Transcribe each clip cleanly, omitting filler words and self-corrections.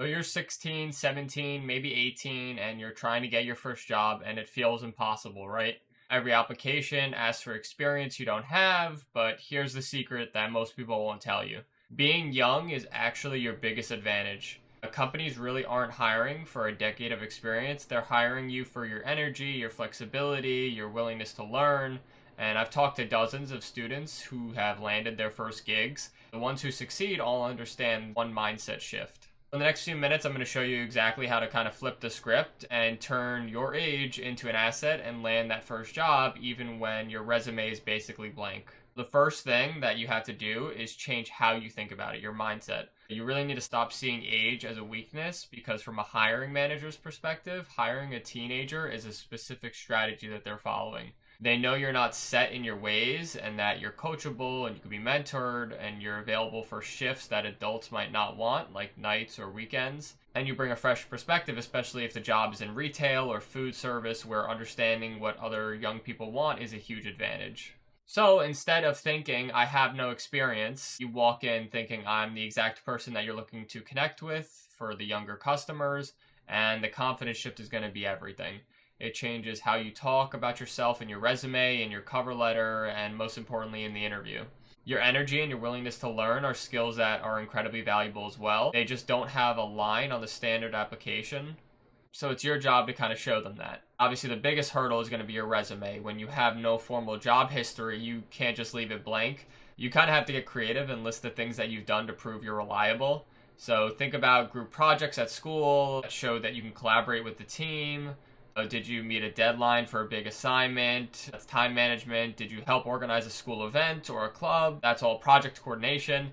you're 16, 17, maybe 18, and you're trying to get your first job and it feels impossible, right? Every application asks for experience you don't have, but here's the secret that most people won't tell you. Being young is actually your biggest advantage. Companies really aren't hiring for a decade of experience. They're hiring you for your energy, your flexibility, your willingness to learn. And I've talked to dozens of students who have landed their first gigs. The ones who succeed all understand one mindset shift. In the next few minutes, I'm going to show you exactly how to kind of flip the script and turn your age into an asset and land that first job even when your resume is basically blank. The first thing that you have to do is change how you think about it, your mindset. You really need to stop seeing age as a weakness because from a hiring manager's perspective, hiring a teenager is a specific strategy that they're following. They know you're not set in your ways and that you're coachable and you can be mentored and you're available for shifts that adults might not want, like nights or weekends. And you bring a fresh perspective, especially if the job is in retail or food service, where understanding what other young people want is a huge advantage. So instead of thinking, I have no experience, you walk in thinking, I'm the exact person that you're looking to connect with for the younger customers, and the confidence shift is going to be everything. It changes how you talk about yourself in your resume, in your cover letter, and most importantly in the interview. Your energy and your willingness to learn are skills that are incredibly valuable as well. They just don't have a line on the standard application. So it's your job to kind of show them that. Obviously, the biggest hurdle is going to be your resume. When you have no formal job history, you can't just leave it blank. You kind of have to get creative and list the things that you've done to prove you're reliable. So think about group projects at school that show that you can collaborate with the team. Did you meet a deadline for a big assignment? That's time management. Did you help organize a school event or a club? That's all project coordination.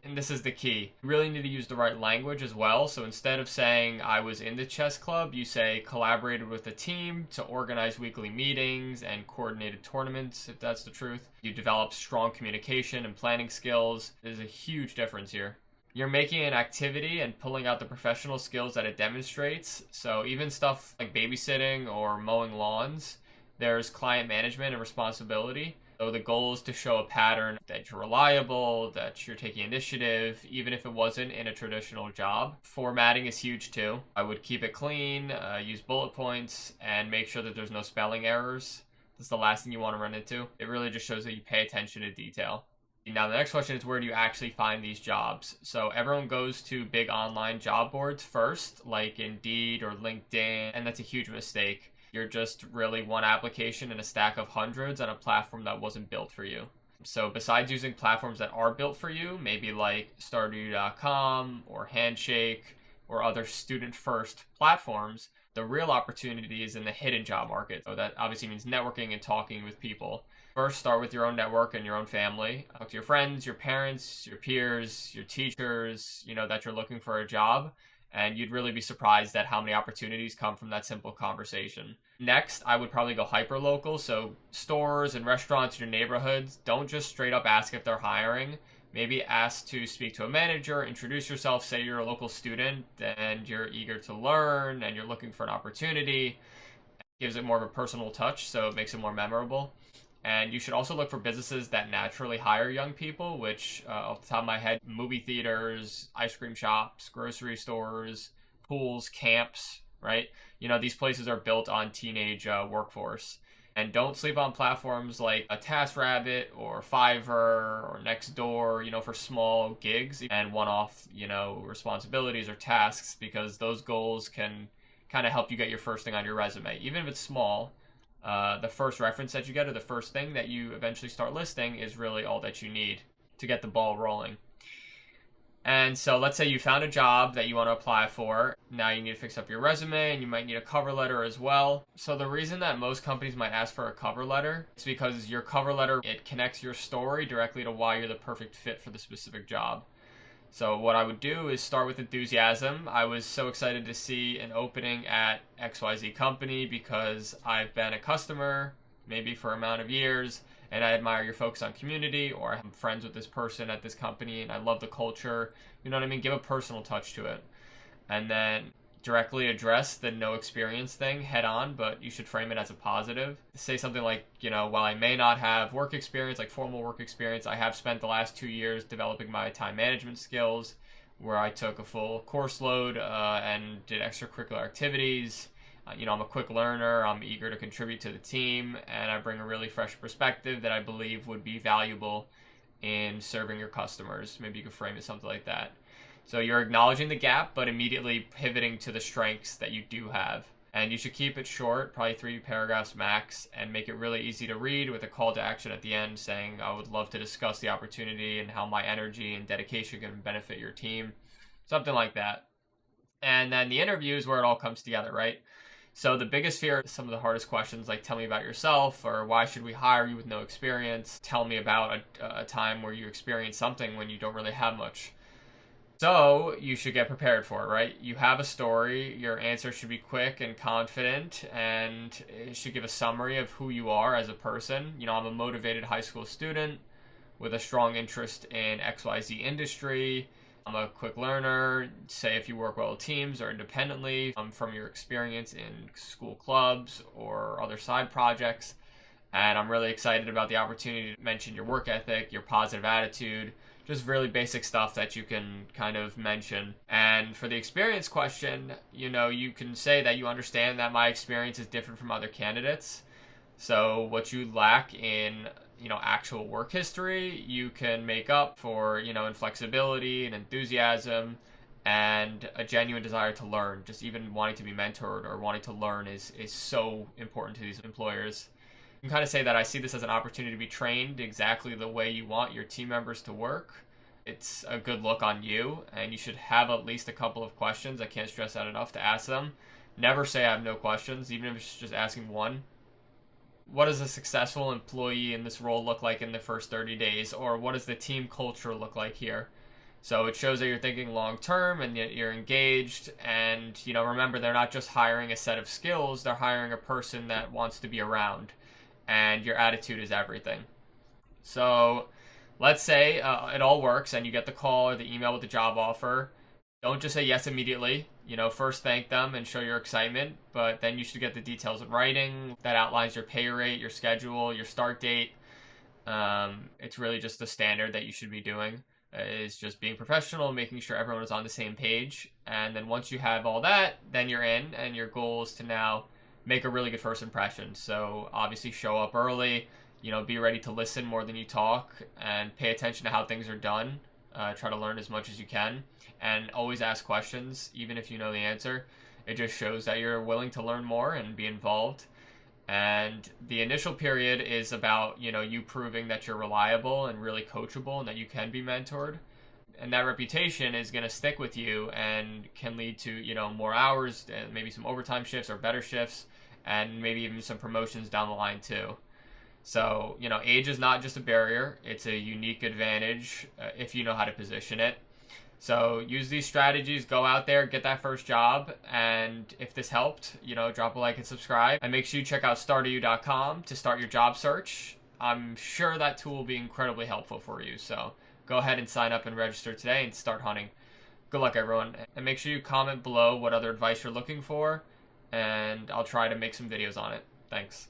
And this is the key. You really need to use the right language as well. So instead of saying I was in the chess club, you say collaborated with the team to organize weekly meetings and coordinated tournaments, if that's the truth. You develop strong communication and planning skills. There's a huge difference here. You're making an activity and pulling out the professional skills that it demonstrates. So even stuff like babysitting or mowing lawns, there's client management and responsibility. So the goal is to show a pattern that you're reliable, that you're taking initiative, even if it wasn't in a traditional job. Formatting is huge too. I would keep it clean, use bullet points, and make sure that there's no spelling errors. That's the last thing you want to run into. It really just shows that you pay attention to detail. Now, the next question is, where do you actually find these jobs? So everyone goes to big online job boards first, like Indeed or LinkedIn, and that's a huge mistake. You're just really one application in a stack of hundreds on a platform that wasn't built for you. So besides using platforms that are built for you, maybe like stardew.com or Handshake or other student-first platforms, the real opportunity is in the hidden job market. So that obviously means networking and talking with people. First, start with your own network and your own family. Talk to your friends, your parents, your peers, your teachers, that you're looking for a job. And you'd really be surprised at how many opportunities come from that simple conversation. Next, I would probably go hyper-local. So stores and restaurants in your neighborhoods, don't just straight up ask if they're hiring. Maybe ask to speak to a manager, introduce yourself, say you're a local student and you're eager to learn and you're looking for an opportunity. It gives it more of a personal touch, so it makes it more memorable. And you should also look for businesses that naturally hire young people, which, off the top of my head, movie theaters, ice cream shops, grocery stores, pools, camps, right? These places are built on teenage workforce. And don't sleep on platforms like a TaskRabbit or Fiverr or Nextdoor, for small gigs and one-off, responsibilities or tasks, because those goals can kind of help you get your first thing on your resume. Even if it's small, the first reference that you get or the first thing that you eventually start listing is really all that you need to get the ball rolling. And so let's say you found a job that you want to apply for. Now you need to fix up your resume and you might need a cover letter as well. So the reason that most companies might ask for a cover letter is because your cover letter, it connects your story directly to why you're the perfect fit for the specific job. So what I would do is start with enthusiasm. I was so excited to see an opening at XYZ company because I've been a customer maybe for an amount of years and I admire your focus on community, or I'm friends with this person at this company and I love the culture. You know what I mean? Give a personal touch to it. And then directly address the no experience thing head on, but you should frame it as a positive. Say something like, while I may not have work experience, like formal work experience, I have spent the last 2 years developing my time management skills. where I took a full course load and did extracurricular activities. I'm a quick learner. I'm eager to contribute to the team, and I bring a really fresh perspective that I believe would be valuable in serving your customers. Maybe you could frame it something like that. So you're acknowledging the gap, but immediately pivoting to the strengths that you do have. And you should keep it short, probably 3 paragraphs max, and make it really easy to read with a call to action at the end saying, I would love to discuss the opportunity and how my energy and dedication can benefit your team. Something like that. And then the interview is where it all comes together, right? So the biggest fear, some of the hardest questions, like tell me about yourself, or why should we hire you with no experience? Tell me about a time where you experienced something when you don't really have much. So you should get prepared for it, right? You have a story, your answer should be quick and confident, and it should give a summary of who you are as a person. I'm a motivated high school student with a strong interest in XYZ industry. I'm a quick learner, say if you work well with teams or independently, from your experience in school clubs or other side projects. And I'm really excited about the opportunity to mention your work ethic, your positive attitude, just really basic stuff that you can kind of mention. And for the experience question, you can say that you understand that my experience is different from other candidates. So what you lack in actual work history, you can make up for, in flexibility and enthusiasm and a genuine desire to learn. Just even wanting to be mentored or wanting to learn is so important to these employers. You can kind of say that I see this as an opportunity to be trained exactly the way you want your team members to work. It's a good look on you, and you should have at least a couple of questions. I can't stress that enough to ask them. Never say I have no questions, even if it's just asking one. What does a successful employee in this role look like in the first 30 days? Or what does the team culture look like here? So it shows that you're thinking long term and that you're engaged. And, remember, they're not just hiring a set of skills, they're hiring a person that wants to be around. And your attitude is everything. So let's say it all works and you get the call or the email with the job offer. Don't just say yes immediately. First thank them and show your excitement, but then you should get the details in writing that outlines your pay rate, your schedule, your start date. It's really just the standard that you should be doing is just being professional, making sure everyone is on the same page. And then once you have all that, then you're in, and your goal is to now make a really good first impression. So obviously show up early, be ready to listen more than you talk, and pay attention to how things are done. Try to learn as much as you can, and always ask questions, even if you know the answer. It just shows that you're willing to learn more and be involved. And the initial period is about, you proving that you're reliable and really coachable and that you can be mentored. And that reputation is going to stick with you and can lead to, more hours, and maybe some overtime shifts or better shifts, and maybe even some promotions down the line too. So, age is not just a barrier. It's a unique advantage if you know how to position it. So use these strategies, go out there, get that first job. And if this helped, drop a like and subscribe. And make sure you check out starteru.com to start your job search. I'm sure that tool will be incredibly helpful for you. So go ahead and sign up and register today and start hunting. Good luck, everyone. And make sure you comment below what other advice you're looking for, and I'll try to make some videos on it. Thanks.